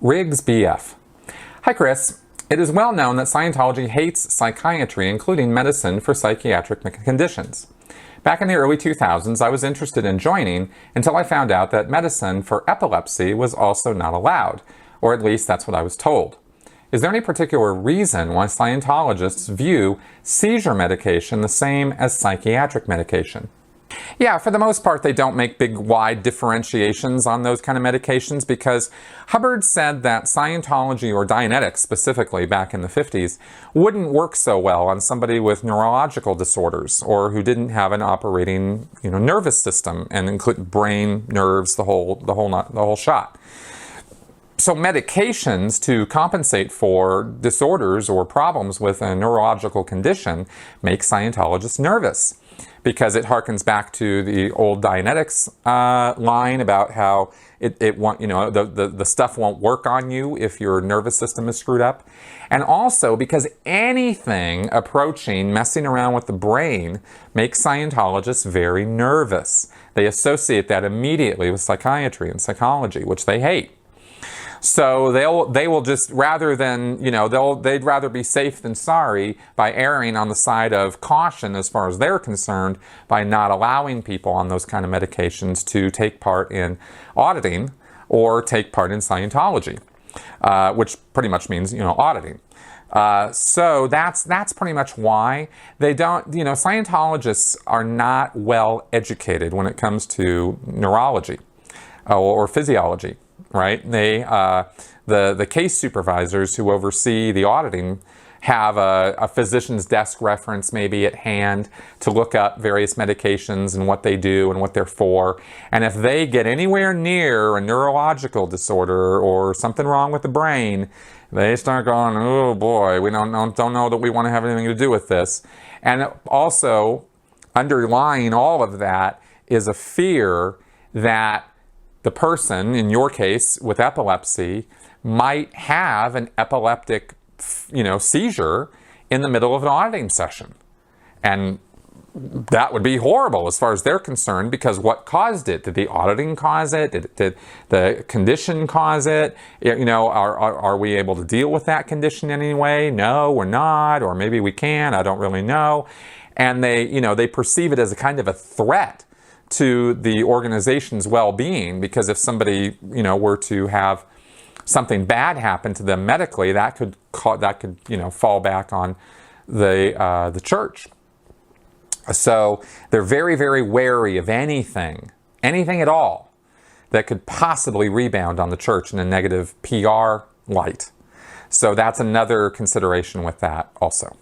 Riggs BF. Hi Chris. It is well known that Scientology hates psychiatry, including medicine for psychiatric conditions. Back in the early 2000s, I was interested in joining until I found out that medicine for epilepsy was also not allowed, or at least that's what I was told. Is there any particular reason why Scientologists view seizure medication the same as psychiatric medication? Yeah, for the most part, they don't make big, wide differentiations on those kind of medications because Hubbard said that Scientology, or Dianetics specifically back in the 50s, wouldn't work so well on somebody with neurological disorders or who didn't have an operating, nervous system and include brain, nerves, the whole shot. So medications to compensate for disorders or problems with a neurological condition make Scientologists nervous, because it harkens back to the old Dianetics line about how the stuff won't work on you if your nervous system is screwed up. And also because anything approaching messing around with the brain makes Scientologists very nervous. They associate that immediately with psychiatry and psychology, which they hate. So they will just, rather than, they'd rather be safe than sorry by erring on the side of caution as far as they're concerned by not allowing people on those kind of medications to take part in auditing or take part in Scientology, which pretty much means, auditing. So that's pretty much why they don't, Scientologists are not well educated when it comes to neurology or physiology. Right? The case supervisors who oversee the auditing have a physician's desk reference maybe at hand to look up various medications and what they do and what they're for. And if they get anywhere near a neurological disorder or something wrong with the brain, they start going, oh boy, we don't know that we want to have anything to do with this. And also, underlying all of that is a fear that the person, in your case with epilepsy, might have an epileptic, seizure in the middle of an auditing session. And that would be horrible as far as they're concerned, because what caused it? Did the auditing cause it? Did the condition cause it? Are we able to deal with that condition in any way? No, we're not, or maybe we can, I don't really know. And they perceive it as a kind of a threat to the organization's well-being, because if somebody were to have something bad happen to them medically, that could fall back on the church. So they're very, very wary of anything at all that could possibly rebound on the church in a negative PR light. So that's another consideration with that also.